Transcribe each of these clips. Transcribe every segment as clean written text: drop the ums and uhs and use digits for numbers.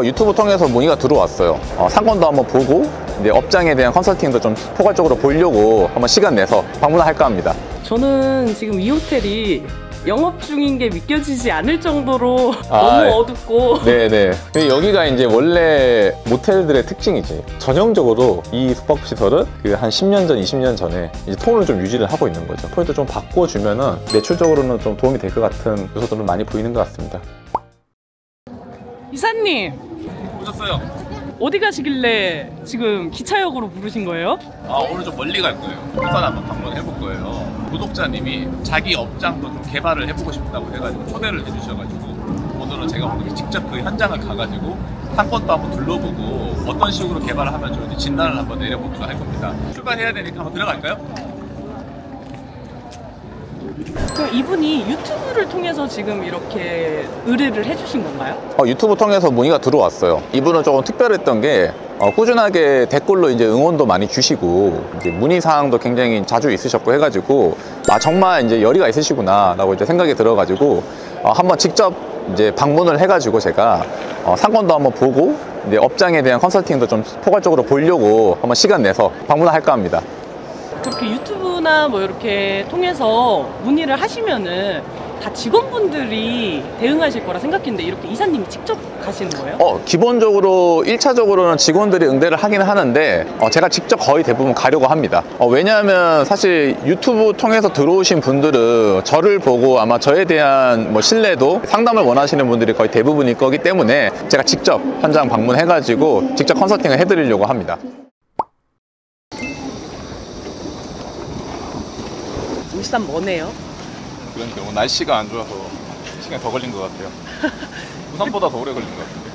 유튜브 통해서 문의가 들어왔어요. 상권도 한번 보고 이제 업장에 대한 컨설팅도 좀 포괄적으로 보려고 한번 시간 내서 방문할까 합니다. 저는 지금 이 호텔이 영업 중인 게 믿겨지지 않을 정도로 너무 어둡고. 네네. 여기가 이제 원래 모텔들의 특징이지. 전형적으로 이 숙박시설은 그 한 10년 전, 20년 전에 이제 톤을 좀 유지를 하고 있는 거죠. 톤을 좀 바꿔주면은 매출적으로는 좀 도움이 될 것 같은 요소들은 많이 보이는 것 같습니다. 이사님! 오셨어요? 어디 가시길래 지금 기차역으로 부르신 거예요? 오늘 좀 멀리 갈 거예요. 부산 한번 방문해 볼 거예요. 구독자님이 자기 업장도 좀 개발을 해보고 싶다고 해가지고 초대를 해주셔가지고 오늘은 제가 오늘 직접 그 현장을 가가지고 상권도 한번 둘러보고 어떤 식으로 개발을 하면 좋은지 진단을 한번 내려보기로 할 겁니다. 출발해야 되니까 한번 들어갈까요? 그럼 이분이 유튜브를 통해서 지금 이렇게 의뢰를 해주신 건가요? 유튜브 통해서 문의가 들어왔어요. 이분은 조금 특별했던 게 꾸준하게 댓글로 이제 응원도 많이 주시고 이제 문의 사항도 굉장히 자주 있으셨고 해가지고 정말 이제 열의가 있으시구나라고 이제 생각이 들어가지고 한번 직접 이제 방문을 해가지고 제가 상권도 한번 보고 이제 업장에 대한 컨설팅도 좀 포괄적으로 보려고 한번 시간 내서 방문을 할까 합니다. 그렇게 유튜브나 뭐 이렇게 통해서 문의를 하시면은 다 직원분들이 대응하실 거라 생각했는데 이렇게 이사님이 직접 가시는 거예요? 기본적으로 1차적으로는 직원들이 응대를 하긴 하는데 제가 직접 거의 대부분 가려고 합니다. 왜냐하면 사실 유튜브 통해서 들어오신 분들은 저를 보고 아마 저에 대한 뭐 신뢰도 상담을 원하시는 분들이 거의 대부분일 거기 때문에 제가 직접 현장 방문해가지고 직접 컨설팅을 해드리려고 합니다. 울산 머네요? 그런 경우 날씨가 안 좋아서 시간이 더 걸린 것 같아요. 부산보다 더 오래 걸린 것 같은데.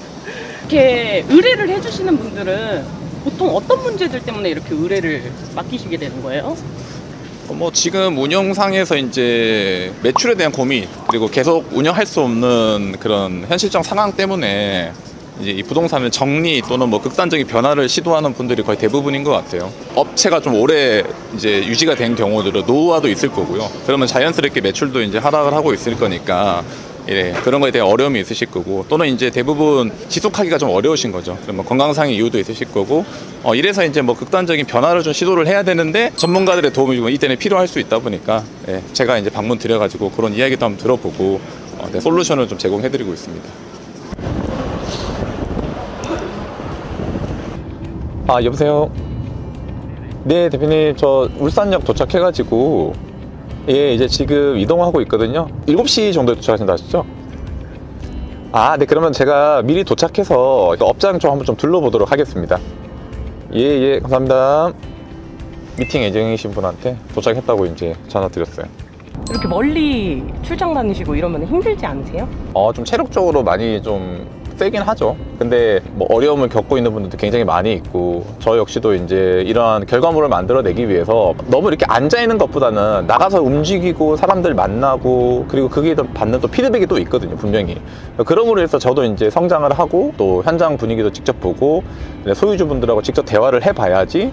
이렇게 의뢰를 해주시는 분들은 보통 어떤 문제들 때문에 이렇게 의뢰를 맡기시게 되는 거예요? 지금 운영상에서 이제 매출에 대한 고민 그리고 계속 운영할 수 없는 그런 현실적 상황 때문에 이제 이 부동산을 정리 또는 뭐 극단적인 변화를 시도하는 분들이 거의 대부분인 것 같아요. 업체가 좀 오래 이제 유지가 된 경우들은 노후화도 있을 거고요. 그러면 자연스럽게 매출도 이제 하락을 하고 있을 거니까 그런 거에 대한 어려움이 있으실 거고 또는 이제 대부분 지속하기가 좀 어려우신 거죠. 그러면 건강상의 이유도 있으실 거고 이래서 이제 뭐 극단적인 변화를 좀 시도를 해야 되는데 전문가들의 도움이 좀 이때는 필요할 수 있다 보니까 제가 이제 방문 드려가지고 그런 이야기도 한번 들어보고 솔루션을 좀 제공해드리고 있습니다. 여보세요? 네, 대표님, 저 울산역 도착해가지고 이제 지금 이동하고 있거든요. 7시 정도에 도착하신다 하셨죠? 네, 그러면 제가 미리 도착해서 업장 좀 한번 좀 둘러보도록 하겠습니다. 예, 감사합니다. 미팅 예정이신 분한테 도착했다고 이제 전화 드렸어요. 이렇게 멀리 출장 다니시고 이러면 힘들지 않으세요? 좀 체력적으로 많이 좀 세긴 하죠. 근데 뭐 어려움을 겪고 있는 분들도 굉장히 많이 있고 저 역시도 이제 이러한 결과물을 만들어내기 위해서 너무 이렇게 앉아 있는 것보다는 나가서 움직이고 사람들 만나고 그리고 그게 받는 또 피드백이 또 있거든요, 분명히. 그럼으로 해서 저도 이제 성장을 하고 또 현장 분위기도 직접 보고 소유주분들하고 직접 대화를 해봐야지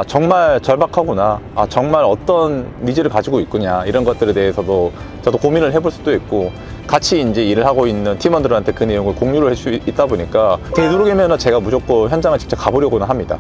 정말 절박하구나, 정말 어떤 니즈를 가지고 있구냐, 이런 것들에 대해서도 저도 고민을 해볼 수도 있고 같이 이제 일을 하고 있는 팀원들한테 그 내용을 공유를 할 수 있다 보니까 되도록이면 제가 무조건 현장을 직접 가보려고는 합니다.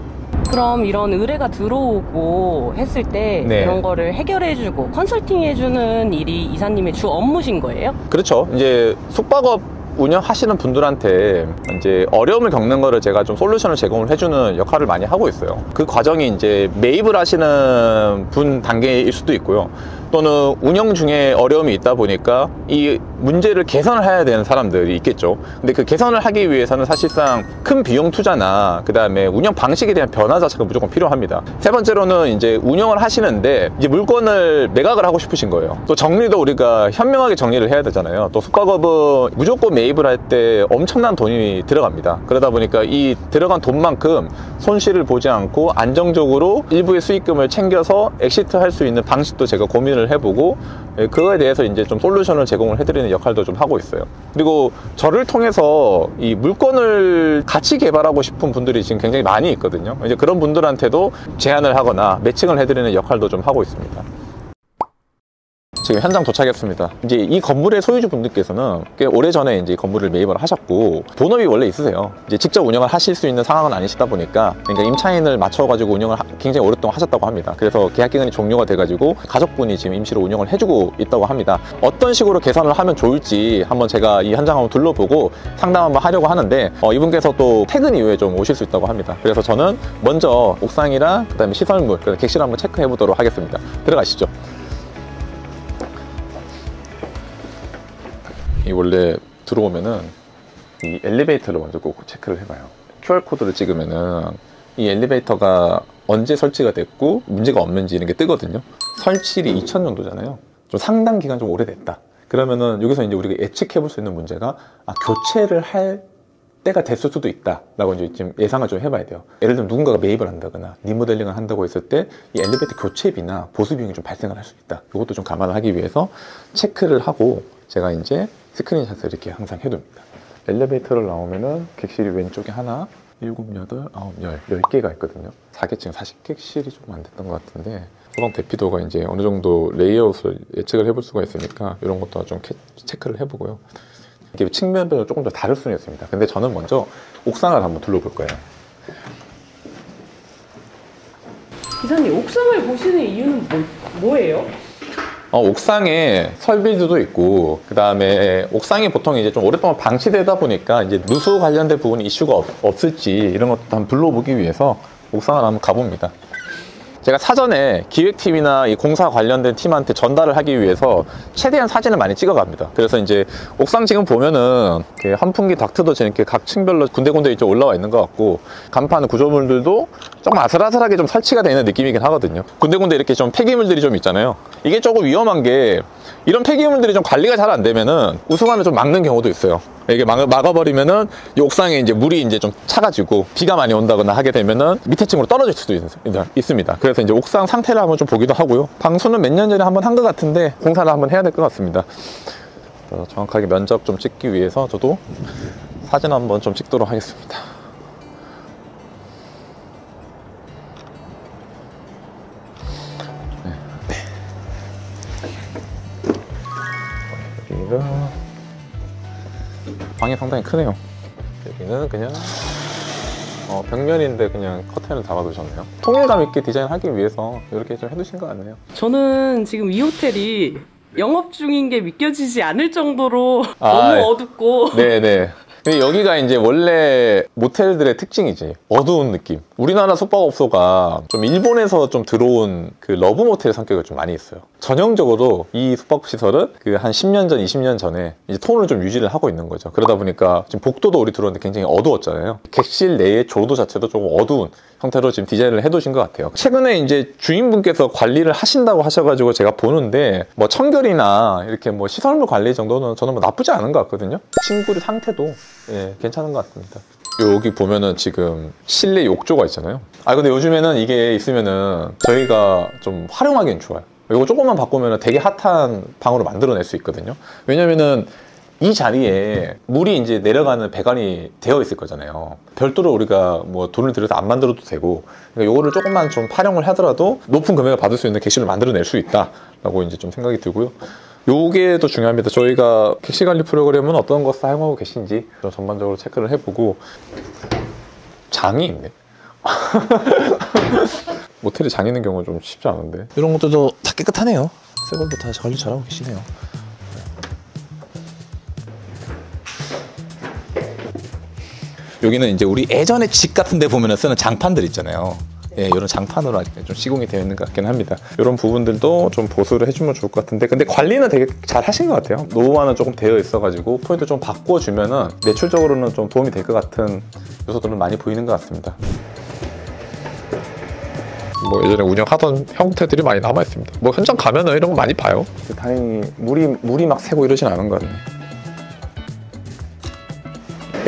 그럼 이런 의뢰가 들어오고 했을 때 이런 거를 해결해주고 컨설팅해주는 일이 이사님의 주 업무신 거예요? 그렇죠. 이제 숙박업 운영하시는 분들한테 이제 어려움을 겪는 거를 제가 좀 솔루션을 제공을 해주는 역할을 많이 하고 있어요. 그 과정이 이제 매입을 하시는 분 단계일 수도 있고요. 또는 운영 중에 어려움이 있다 보니까 이 문제를 개선을 해야 되는 사람들이 있겠죠. 근데 그 개선을 하기 위해서는 사실상 큰 비용 투자나 그 다음에 운영 방식에 대한 변화 자체가 무조건 필요합니다. 세 번째로는 이제 운영을 하시는데 이제 물건을 매각을 하고 싶으신 거예요. 또 정리도 우리가 현명하게 정리를 해야 되잖아요. 또 숙박업은 무조건 매입을 할 때 엄청난 돈이 들어갑니다. 그러다 보니까 이 들어간 돈만큼 손실을 보지 않고 안정적으로 일부의 수익금을 챙겨서 엑시트 할 수 있는 방식도 제가 고민을 해보고 그거에 대해서 이제 좀 솔루션을 제공을 해드리는 역할도 좀 하고 있어요. 그리고 저를 통해서 이 물건을 같이 개발하고 싶은 분들이 지금 굉장히 많이 있거든요. 이제 그런 분들한테도 제안을 하거나 매칭을 해드리는 역할도 좀 하고 있습니다. 지금 현장 도착했습니다. 이제 이 건물의 소유주분들께서는 꽤 오래전에 이제 건물을 매입을 하셨고 본업이 원래 있으세요. 이제 직접 운영을 하실 수 있는 상황은 아니시다 보니까 그러니까 임차인을 맞춰가지고 운영을 굉장히 오랫동안 하셨다고 합니다. 그래서 계약 기간이 종료가 돼가지고 가족분이 지금 임시로 운영을 해주고 있다고 합니다. 어떤 식으로 개선을 하면 좋을지 한번 제가 이 현장 한번 둘러보고 상담 한번 하려고 하는데 이분께서 또 퇴근 이후에 좀 오실 수 있다고 합니다. 그래서 저는 먼저 옥상이랑 그다음에 시설물, 객실 한번 체크해 보도록 하겠습니다. 들어가시죠. 이 원래 들어오면은 이 엘리베이터를 먼저 꼭 체크를 해봐요. QR코드를 찍으면은 이 엘리베이터가 언제 설치가 됐고 문제가 없는지 이런 게 뜨거든요. 설치일이 2000년도잖아요. 좀 상당 기간 좀 오래됐다. 그러면은 여기서 이제 우리가 예측해 볼 수 있는 문제가 교체를 할 때가 됐을 수도 있다 라고 이제 지금 예상을 좀 해봐야 돼요. 예를 들면 누군가가 매입을 한다거나 리모델링을 한다고 했을 때 이 엘리베이터 교체비나 보수 비용이 좀 발생을 할 수 있다. 이것도 좀 감안을 하기 위해서 체크를 하고 제가 이제 스크린샷을 이렇게 항상 해둡니다. 엘리베이터를 나오면은 객실이 왼쪽에 하나, 7, 8, 9, 10개가 있거든요. 4계층 40객실이 좀 안 됐던 것 같은데 소방 대피도가 이제 어느 정도 레이아웃을 예측을 해볼 수가 있으니까 이런 것도 좀 체크를 해보고요. 이게 측면별로 조금 더 다를 수는 있습니다. 근데 저는 먼저 옥상을 한번 둘러볼 거예요. 기사님, 옥상을 보시는 이유는 뭐예요? 옥상에 설비들도 있고, 그 다음에 옥상이 보통 이제 좀 오랫동안 방치되다 보니까 이제 누수 관련된 부분이 이슈가 없을지 이런 것도 한번 둘러보기 위해서 옥상을 한번 가봅니다. 제가 사전에 기획팀이나 이 공사 관련된 팀한테 전달을 하기 위해서 최대한 사진을 많이 찍어갑니다. 그래서 이제 옥상 지금 보면은 환풍기 닥트도 이렇게 각 층별로 군데군데 이쪽 올라와 있는 것 같고, 간판 구조물들도 좀 아슬아슬하게 좀 설치가 되는 느낌이긴 하거든요. 군데군데 이렇게 좀 폐기물들이 좀 있잖아요. 이게 조금 위험한 게 이런 폐기물들이 좀 관리가 잘 안 되면은 우승하면 좀 막는 경우도 있어요. 이게 막아버리면은 이 옥상에 이제 물이 이제 좀 차가지고 비가 많이 온다거나 하게 되면은 밑에 층으로 떨어질 수도 있습니다. 그래서 이제 옥상 상태를 한번 좀 보기도 하고요. 방수는 몇 년 전에 한번 한 것 같은데 공사를 한번 해야 될 것 같습니다. 정확하게 면적 좀 찍기 위해서 저도 사진 한번 좀 찍도록 하겠습니다. 여기가 방이 상당히 크네요. 여기는 그냥 벽면인데 그냥 커튼을 달아두셨네요. 통일감 있게 디자인하기 위해서 이렇게 좀 해두신 것 같네요. 저는 지금 이 호텔이 영업 중인 게 믿겨지지 않을 정도로 너무 어둡고. 네네. 근데 여기가 이제 원래 모텔들의 특징이지. 어두운 느낌. 우리나라 숙박업소가 좀 일본에서 좀 들어온 그 러브 모텔 성격이 좀 많이 있어요. 전형적으로 이 숙박시설은 그 한 10년 전, 20년 전에 이제 톤을 좀 유지를 하고 있는 거죠. 그러다 보니까 지금 복도도 우리 들어오는데 굉장히 어두웠잖아요. 객실 내의 조도 자체도 조금 어두운 형태로 지금 디자인을 해두신 것 같아요. 최근에 이제 주인분께서 관리를 하신다고 하셔가지고 제가 보는데 뭐 청결이나 이렇게 뭐 시설물 관리 정도는 저는 뭐 나쁘지 않은 것 같거든요. 친구들 상태도 괜찮은 것 같습니다. 여기 보면은 지금 실내 욕조가 있잖아요. 근데 요즘에는 이게 있으면은 저희가 좀 활용하기엔 좋아요. 이거 조금만 바꾸면은 되게 핫한 방으로 만들어낼 수 있거든요. 왜냐면은 이 자리에 물이 이제 내려가는 배관이 되어 있을 거잖아요. 별도로 우리가 뭐 돈을 들여서 안 만들어도 되고, 그러니까 요거를 조금만 좀 활용을 하더라도 높은 금액을 받을 수 있는 객실을 만들어낼 수 있다라고 이제 좀 생각이 들고요. 요게 더 중요합니다. 저희가 객실 관리 프로그램은 어떤 거 사용하고 계신지 좀 전반적으로 체크를 해보고. 장이 있네. 모텔에 장 있는 경우는 좀 쉽지 않은데. 이런 것들도 다 깨끗하네요. 새 걸로 다 관리 잘하고 계시네요. 여기는 이제 우리 예전에 집 같은 데 보면 쓰는 장판들 있잖아요. 이런 장판으로 아직 좀 시공이 되어 있는 것 같긴 합니다. 이런 부분들도 좀 보수를 해주면 좋을 것 같은데, 근데 관리는 되게 잘 하신 것 같아요. 노후화는 조금 되어 있어가지고 포인트 좀 바꿔주면은 매출적으로는 좀 도움이 될 것 같은 요소들은 많이 보이는 것 같습니다. 뭐 예전에 운영하던 형태들이 많이 남아 있습니다. 뭐 현장 가면은 이런 거 많이 봐요. 다행히 물이 막 새고 이러진 않은 것 같네.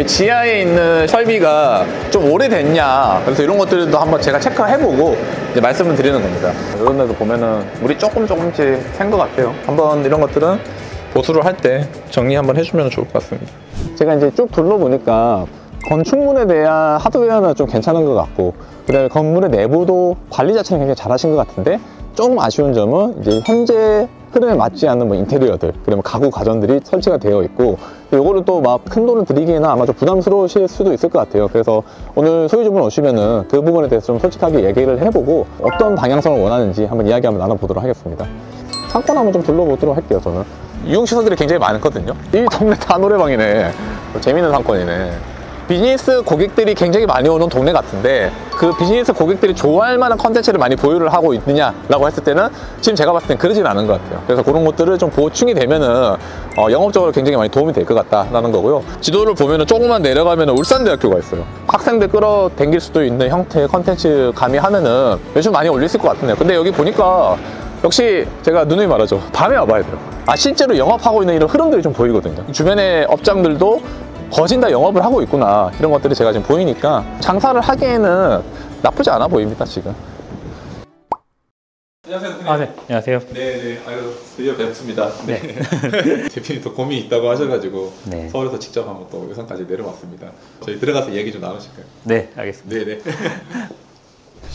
지하에 있는 설비가 좀 오래됐냐, 그래서 이런 것들도 한번 제가 체크해보고 이제 말씀을 드리는 겁니다. 이런 데도 보면은 물이 조금씩 샌 것 같아요. 한번 이런 것들은 보수를 할 때 정리 한번 해주면 좋을 것 같습니다. 제가 이제 쭉 둘러보니까 건축물에 대한 하드웨어는 좀 괜찮은 것 같고, 그 다음에 건물의 내부도 관리 자체는 굉장히 잘 하신 것 같은데, 조금 아쉬운 점은 이제 현재 흐름에 맞지 않는 뭐 인테리어들, 그리고 가구 가전들이 설치가 되어 있고, 요거를 또 막 큰 돈을 들이기에는 아마 좀 부담스러우실 수도 있을 것 같아요. 그래서 오늘 소유주분 오시면은 그 부분에 대해서 좀 솔직하게 얘기를 해보고 어떤 방향성을 원하는지 한번 이야기 한번 나눠보도록 하겠습니다. 상권 한번 좀 둘러보도록 할게요. 저는 이용시설들이 굉장히 많거든요. 이 동네 다 노래방이네. 재밌는 상권이네. 비즈니스 고객들이 굉장히 많이 오는 동네 같은데, 그 비즈니스 고객들이 좋아할 만한 컨텐츠를 많이 보유를 하고 있느냐라고 했을 때는 지금 제가 봤을 땐 그러진 않은 것 같아요. 그래서 그런 것들을 좀 보충이 되면은 영업적으로 굉장히 많이 도움이 될 것 같다라는 거고요. 지도를 보면은 조금만 내려가면 울산대학교가 있어요. 학생들 끌어당길 수도 있는 형태의 컨텐츠 가미하면은 매출 많이 올릴 수 있을 것 같은데요. 근데 여기 보니까 역시 제가 누누이 말하죠. 밤에 와봐야 돼요. 실제로 영업하고 있는 이런 흐름들이 좀 보이거든요. 주변의 업장들도 거진 다 영업을 하고 있구나, 이런 것들이 제가 지금 보이니까 장사를 하기에는 나쁘지 않아 보입니다, 지금. 안녕하세요, 대표님. 네, 안녕하세요. 네네, 아유, 드디어 뵙습니다. 네. 대표님 또 고민이 있다고 하셔가지고 네. 서울에서 직접 한번 또 여성까지 내려왔습니다. 저희 들어가서 얘기 좀 나누실까요? 네, 알겠습니다. 네네.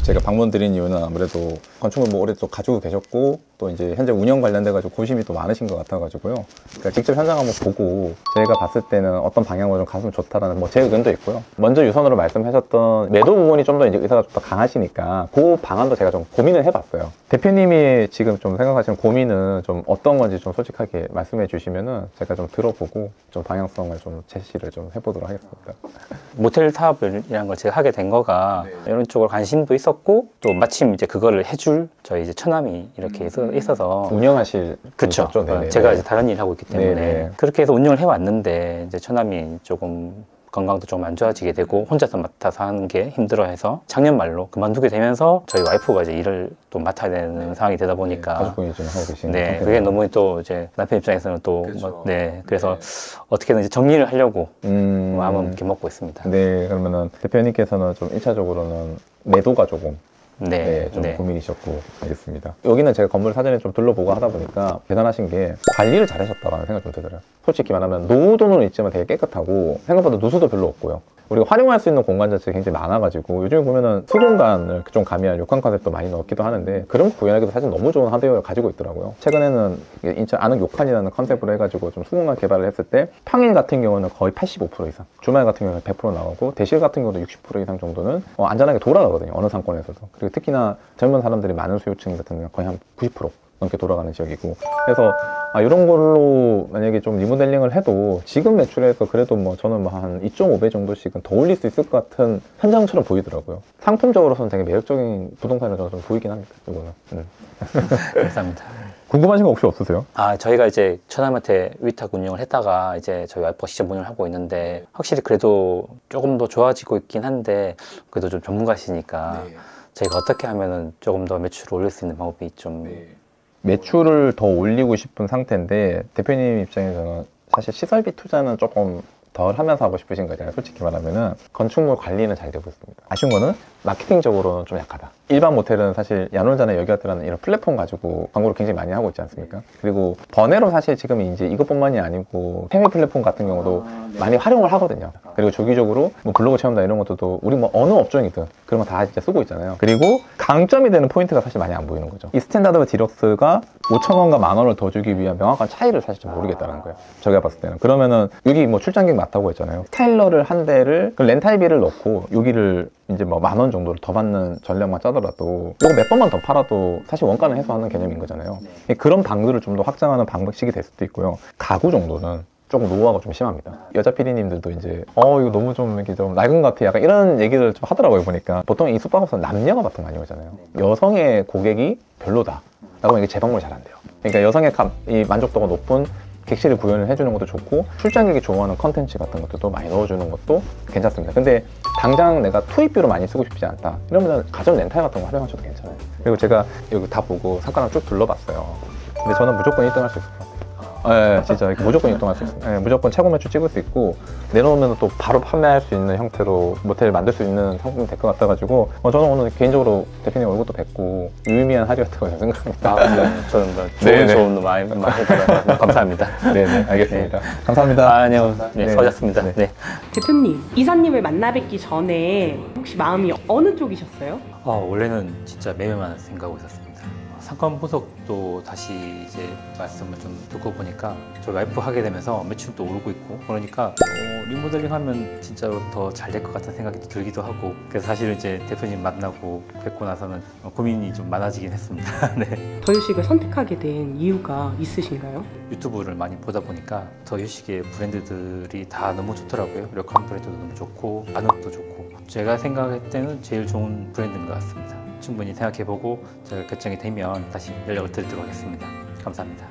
제가 방문 드린 이유는 아무래도 건축물 뭐 오래 또 가지고 계셨고, 또 이제 현재 운영 관련돼가지고 고심이 또 많으신 것 같아가지고요. 그러니까 직접 현장 한번 보고 제가 봤을 때는 어떤 방향으로 좀 갔으면 좋다라는 뭐 제 의견도 있고요. 먼저 유선으로 말씀하셨던 매도 부분이 좀 더 이제 의사가 좀 더 강하시니까 그 방안도 제가 좀 고민을 해봤어요. 대표님이 지금 좀 생각하시는 고민은 좀 어떤 건지 좀 솔직하게 말씀해 주시면은 제가 좀 들어보고 좀 방향성을 좀 제시를 좀 해보도록 하겠습니다. 모텔 사업이라는 걸 제가 하게 된 거가 네. 이런 쪽으로 관심도 있었고, 또 마침 이제 그거를 해줄 저희 이제 처남이 이렇게 있어서 운영하실 그쵸. 분이셨죠? 네네. 제가 이제 다른 일을 하고 있기 때문에 네네. 그렇게 해서 운영을 해왔는데, 이제 처남이 조금 건강도 좀 안 좋아지게 되고 혼자서 맡아서 하는 게 힘들어해서 작년 말로 그만두게 되면서 저희 와이프가 이제 일을 또 맡아야 되는 상황이 되다 보니까 가족분이 지금 하고 계시는 네, 상태네요. 그게 너무 또 이제 남편 입장에서는 또 그렇죠. 네, 그래서 어떻게든 이제 정리를 하려고 마음은 이렇게 먹고 있습니다. 네, 그러면은 대표님께서는 좀 1차적으로는 매도가 조금 네, 좀 네. 고민이셨고, 알겠습니다. 여기는 제가 건물 사전에 좀 둘러보고 하다 보니까 대단하신 게 관리를 잘하셨다라는 생각이 좀 들더라고요. 솔직히 말하면 노후도는 있지만 되게 깨끗하고 생각보다 누수도 별로 없고요. 우리가 활용할 수 있는 공간 자체가 굉장히 많아가지고 요즘에 보면은 수공간을 좀 가미한 욕한 컨셉도 많이 넣기도 하는데, 그런 거 구현하기도 사실 너무 좋은 하드웨어를 가지고 있더라고요. 최근에는 인천 안흥 욕한이라는 컨셉으로 해가지고 좀 수공간 개발을 했을 때 평일 같은 경우는 거의 85% 이상, 주말 같은 경우는 100% 나오고 대실 같은 경우도 60% 이상 정도는 안전하게 돌아가거든요, 어느 상권에서도. 그리고 특히나 젊은 사람들이 많은 수요층 같은 경우는 거의 한 90% 넘게 돌아가는 지역이고, 그래서 이런 걸로 만약에 좀 리모델링을 해도 지금 매출에서 그래도 뭐 저는 뭐 한 2.5배 정도씩은 더 올릴 수 있을 것 같은 현장처럼 보이더라고요. 상품적으로서는 되게 매력적인 부동산이라고 저는 좀 보이긴 합니다, 이거는. 감사합니다. 궁금하신 거 혹시 없으세요? 저희가 이제 처남한테 위탁 운영을 했다가 이제 저희 와이프가 직접 운영을 하고 있는데, 확실히 그래도 조금 더 좋아지고 있긴 한데, 그래도 좀 전문가시니까 저희가 어떻게 하면은 조금 더 매출을 올릴 수 있는 방법이 좀 매출을 더 올리고 싶은 상태인데, 대표님 입장에서는 사실 시설비 투자는 조금 덜 하면서 하고 싶으신 거잖아요. 솔직히 말하면은 건축물 관리는 잘 되고 있습니다. 아쉬운 거는 마케팅적으로는 좀 약하다. 일반 모텔은 사실 야놀자나 여기어트라는 이런 플랫폼 가지고 광고를 굉장히 많이 하고 있지 않습니까? 그리고 번외로 사실 지금 이제 이것뿐만이 아니고 해외 플랫폼 같은 경우도 많이 활용을 하거든요. 그리고 주기적으로 뭐 블로그 체험단 이런 것도 우리 뭐 어느 업종이든 그런 거 다 진짜 쓰고 있잖아요. 그리고 강점이 되는 포인트가 사실 많이 안 보이는 거죠. 이 스탠다드 디럭스가 5,000원과 10,000원을 더 주기 위한 명확한 차이를 사실 좀 모르겠다는 거예요, 저희가 봤을 때는. 그러면은 여기 뭐 출장객 많다고 했잖아요. 스타일러를 한 대를 그 렌탈비를 넣고 여기를 이제 뭐 10,000원 정도를 더 받는 전략만 짜더라도 이거 몇 번만 더 팔아도 사실 원가는 해소하는 개념인 거잖아요. 그런 방들을 좀 더 확장하는 방식이 될 수도 있고요. 가구 정도는 조금 노후화가 좀 심합니다. 여자 PD님들도 이제 이거 너무 좀 이렇게 좀 낡은 것 같아, 약간 이런 얘기를 좀 하더라고요, 보니까. 보통 이 숙박업소는 남녀가 보통 많이 오잖아요. 여성의 고객이 별로다 라고 하면 이게 재방문이 잘 안 돼요. 그러니까 여성의 이 만족도가 높은 객실을 구현을 해주는 것도 좋고, 출장객이 좋아하는 컨텐츠 같은 것도 많이 넣어주는 것도 괜찮습니다. 근데 당장 내가 투입비로 많이 쓰고 싶지 않다 이러면 가전 렌탈 같은 거 활용하셔도 괜찮아요. 그리고 제가 여기 다 보고 상가랑 쭉 둘러봤어요. 근데 저는 무조건 1등 할 수 있을 것 같아요. 네, 진짜 무조건 1등 할 수 있습니다. 네, 무조건 최고 매출 찍을 수 있고, 내놓으면 또 바로 판매할 수 있는 형태로 모텔 만들 수 있는 상품이 될 것 같아가지고 저는 오늘 개인적으로 대표님 얼굴도 뵙고 유의미한 하루였다고 생각합니다. 저는 좋은 조언도 많이 받아서 감사합니다. 네네, 알겠습니다. 감사합니다. 아니요, 네, 수고하셨습니다. 네. 네. 대표님, 이사님을 만나 뵙기 전에 혹시 마음이 어느 쪽이셨어요? 원래는 진짜 매매만 생각하고 있었습니다. 상권 분석도 다시 이제 말씀을 좀 듣고 보니까 저희 와이프 하게 되면서 매출도 오르고 있고 그러니까 리모델링 하면 진짜로 더 잘 될 것 같은 생각이 들기도 하고 그래서 사실은 이제 대표님 만나고 뵙고 나서는 고민이 좀 많아지긴 했습니다. 네. 더 휴식을 선택하게 된 이유가 있으신가요? 유튜브를 많이 보다 보니까 더 휴식의 브랜드들이 다 너무 좋더라고요. 력한 브랜드도 너무 좋고 반응도 좋고 제가 생각할 때는 제일 좋은 브랜드인 것 같습니다. 충분히 생각해보고 제가 결정이 되면 다시 연락을 드리도록 하겠습니다. 감사합니다.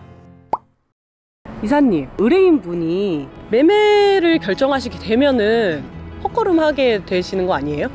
이사님, 의뢰인분이 매매를 결정하시게 되면은 헛걸음하게 되시는 거 아니에요?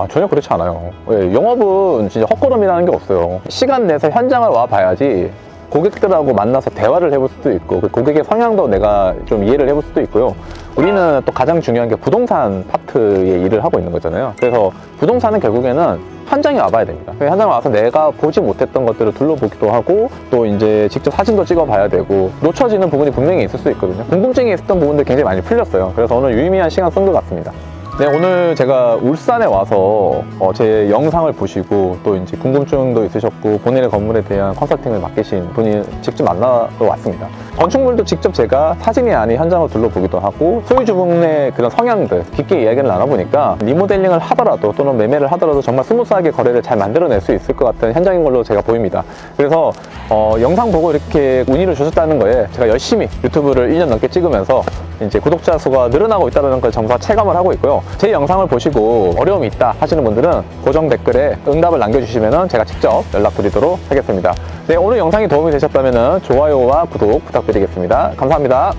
전혀 그렇지 않아요. 영업은 진짜 헛걸음이라는 게 없어요. 시간 내서 현장을 와 봐야지 고객들하고 만나서 대화를 해볼 수도 있고 그 고객의 성향도 내가 좀 이해를 해볼 수도 있고요. 우리는 또 가장 중요한 게 부동산 파트의 일을 하고 있는 거잖아요. 그래서 부동산은 결국에는 현장에 와봐야 됩니다. 현장에 와서 내가 보지 못했던 것들을 둘러보기도 하고 또 이제 직접 사진도 찍어봐야 되고 놓쳐지는 부분이 분명히 있을 수 있거든요. 궁금증이 있었던 부분들 굉장히 많이 풀렸어요. 그래서 오늘 유의미한 시간 쓴 것 같습니다. 네, 오늘 제가 울산에 와서 제 영상을 보시고 또 이제 궁금증도 있으셨고 본인의 건물에 대한 컨설팅을 맡기신 분이 직접 만나러 왔습니다. 건축물도 직접 제가 사진이 아닌 현장을 둘러보기도 하고 소유주분의 그런 성향들 깊게 이야기를 나눠보니까 리모델링을 하더라도 또는 매매를 하더라도 정말 스무스하게 거래를 잘 만들어낼 수 있을 것 같은 현장인 걸로 제가 보입니다. 그래서 영상 보고 이렇게 문의를 주셨다는 거에 제가 열심히 유튜브를 1년 넘게 찍으면서 이제 구독자 수가 늘어나고 있다는 걸 정말 체감을 하고 있고요. 제 영상을 보시고 어려움이 있다 하시는 분들은 고정 댓글에 응답을 남겨주시면 제가 직접 연락드리도록 하겠습니다. 네, 오늘 영상이 도움이 되셨다면 좋아요와 구독 부탁드리겠습니다. 감사합니다.